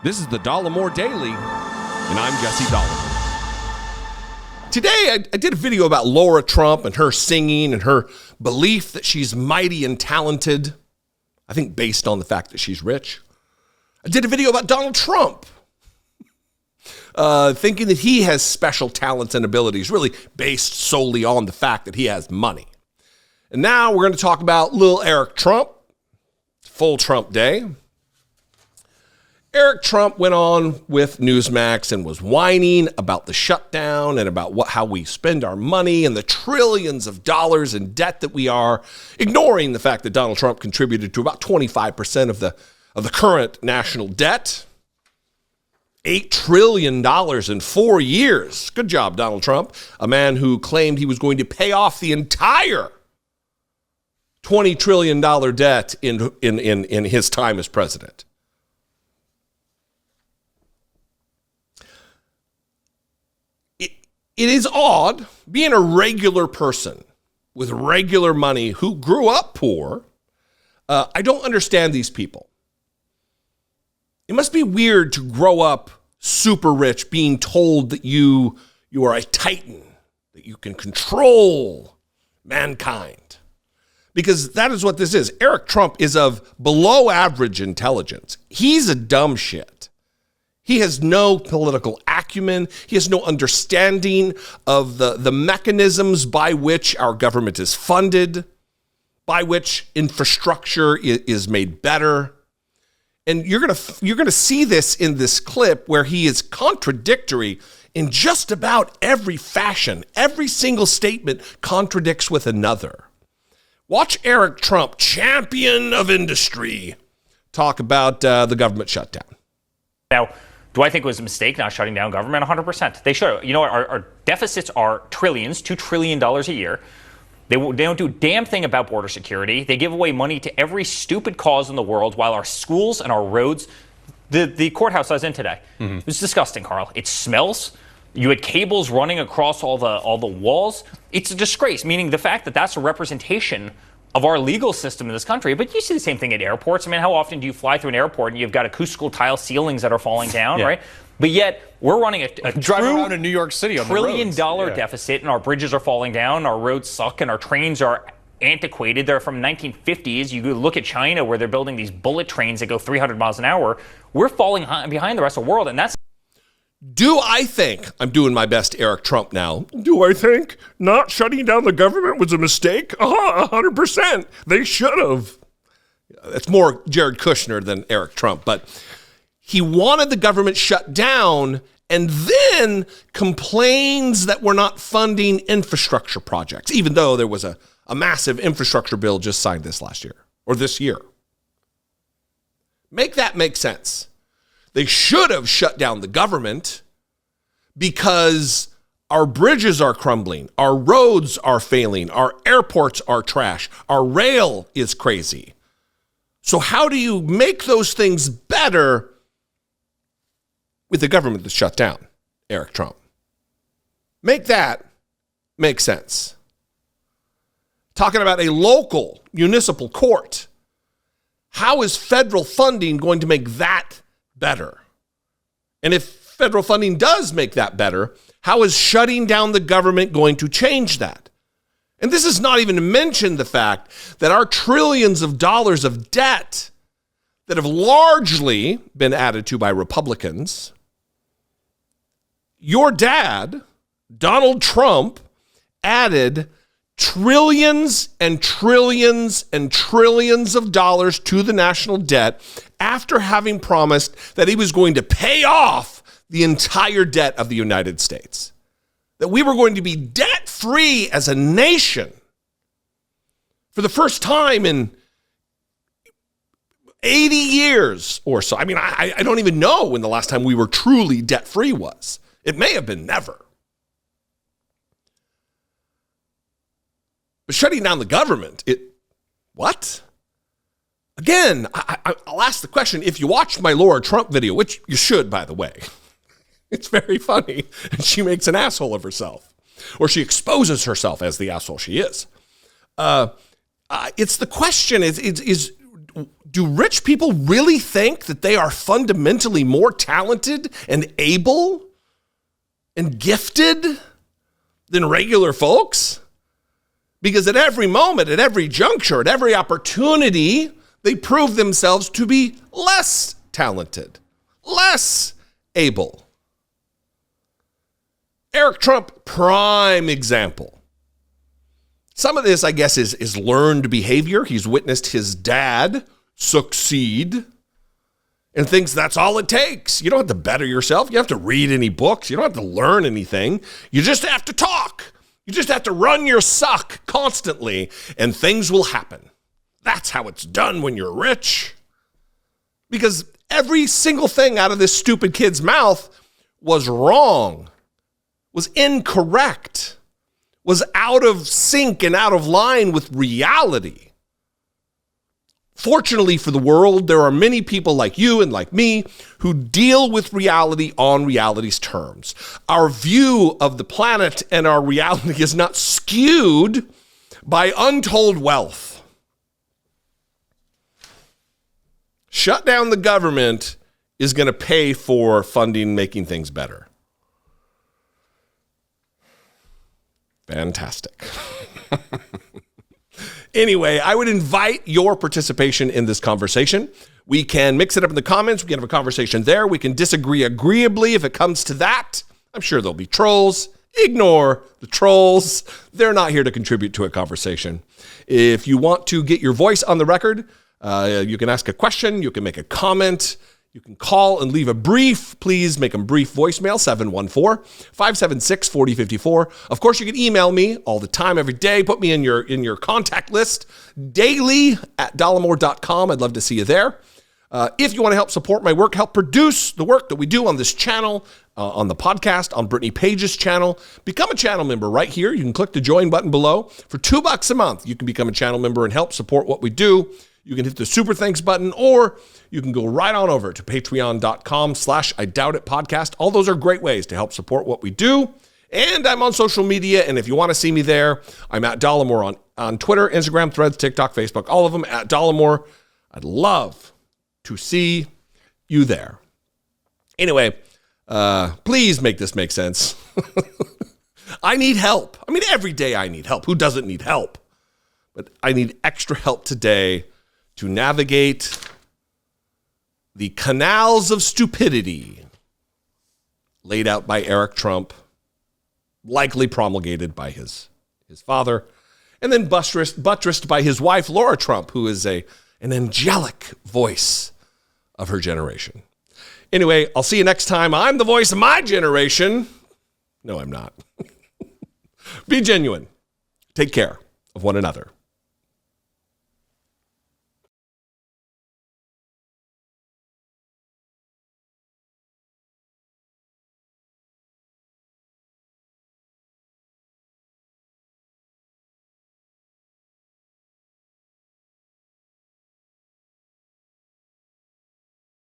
This is the Dollemore Daily, and I'm Jesse Dollemore. Today, I did a video about Laura Trump and her singing and her belief that she's mighty and talented, I think based on the fact that she's rich. I did a video about Donald Trump, thinking that he has special talents and abilities, really based solely on the fact that he has money. And now we're going to talk about little Eric Trump, full Trump day. Eric Trump went on with Newsmax and was whining about the shutdown and about how we spend our money and the trillions of dollars in debt that we are, ignoring the fact that Donald Trump contributed to about 25% of the current national debt. $8 trillion in 4 years. Good job, Donald Trump, a man who claimed he was going to pay off the entire $20 trillion debt in his time as president. It is odd being a regular person with regular money who grew up poor. I don't understand these people. It must be weird to grow up super rich, being told that you are a titan, that you can control mankind. Because that is what this is. Eric Trump is of below average intelligence. He's a dumb shit. He has no political acumen. He has no understanding of the mechanisms by which our government is funded, by which infrastructure is made better. And you're gonna see this in this clip where he is contradictory in just about every fashion. Every single statement contradicts with another. Watch Eric Trump, champion of industry, talk about the government shutdown. Now, do I think it was a mistake not shutting down government? 100%. They should. You know, our deficits are trillions, $2 trillion a year. They don't do a damn thing about border security. They give away money to every stupid cause in the world while our schools and our roads, the courthouse I was in today, It was disgusting, Carl. It smells. You had cables running across all the walls. It's a disgrace, meaning the fact that that's a representation of our legal system in this country. But you see the same thing at airports. I mean, how often do you fly through an airport and you've got acoustical tile ceilings that are falling down, right? But yet we're running a driving around in New York City on $1 trillion deficit, and our bridges are falling down, our roads suck, and our trains are antiquated. They're from 1950s. You look at China where they're building these bullet trains that go 300 miles an hour. We're falling behind the rest of the world, and that's. Do I think, I'm doing my best Eric Trump now, do I think not shutting down the government was a mistake? 100%. They should have. That's more Jared Kushner than Eric Trump, but he wanted the government shut down and then complains that we're not funding infrastructure projects, even though there was a massive infrastructure bill just signed this year. Make that make sense. They should have shut down the government because our bridges are crumbling, our roads are failing, our airports are trash, our rail is crazy. So how do you make those things better with the government that's shut down, Eric Trump? Make that make sense. Talking about a local municipal court, how is federal funding going to make that better? And if federal funding does make that better, how is shutting down the government going to change that? And this is not even to mention the fact that our trillions of dollars of debt that have largely been added to by Republicans, your dad, Donald Trump, added trillions and trillions and trillions of dollars to the national debt after having promised that he was going to pay off the entire debt of the United States. That we were going to be debt-free as a nation for the first time in 80 years or so. I mean, I don't even know when the last time we were truly debt-free was. It may have been never. But shutting down the government, what? Again, I'll ask the question, if you watched my Laura Trump video, which you should, by the way, it's very funny, and she makes an asshole of herself, or she exposes herself as the asshole she is. It's the question is do rich people really think that they are fundamentally more talented and able and gifted than regular folks? Because at every moment, at every juncture, at every opportunity, they prove themselves to be less talented, less able. Eric Trump, prime example. Some of this, I guess, is learned behavior. He's witnessed his dad succeed and thinks that's all it takes. You don't have to better yourself. You don't have to read any books. You don't have to learn anything. You just have to talk. You just have to run your suck constantly, and things will happen. That's how it's done when you're rich. Because every single thing out of this stupid kid's mouth was wrong, was incorrect, was out of sync and out of line with reality. Fortunately for the world, there are many people like you and like me who deal with reality on reality's terms. Our view of the planet and our reality is not skewed by untold wealth. Shut down the government is going to pay for funding making things better. Fantastic. Anyway, I would invite your participation in this conversation. We can mix it up in the comments. We can have a conversation there. We can disagree agreeably if it comes to that. I'm sure there'll be trolls. Ignore the trolls. They're not here to contribute to a conversation. If you want to get your voice on the record, you can ask a question. You can make a comment. You can call and leave a brief. Please make them brief voicemail, 714-576-4054. Of course, you can email me all the time, every day. Put me in your contact list daily at Dollemore.com. I'd love to see you there. If you want to help support my work, help produce the work that we do on this channel, on the podcast, on Brittany Page's channel, become a channel member right here. You can click the join button below. For $2 a month, you can become a channel member and help support what we do. You can hit the super thanks button, or you can go right on over to patreon.com/IDoubtItPodcast. All those are great ways to help support what we do. And I'm on social media, and if you want to see me there, I'm at Dollemore on Twitter, Instagram, Threads, TikTok, Facebook, all of them at Dollemore. I'd love to see you there. Anyway, please make this make sense. I need help. I mean, every day I need help. Who doesn't need help? But I need extra help today to navigate the canals of stupidity laid out by Eric Trump, likely promulgated by his father, and then buttressed by his wife, Laura Trump, who is an angelic voice of her generation. Anyway, I'll see you next time. I'm the voice of my generation. No, I'm not. Be genuine. Take care of one another.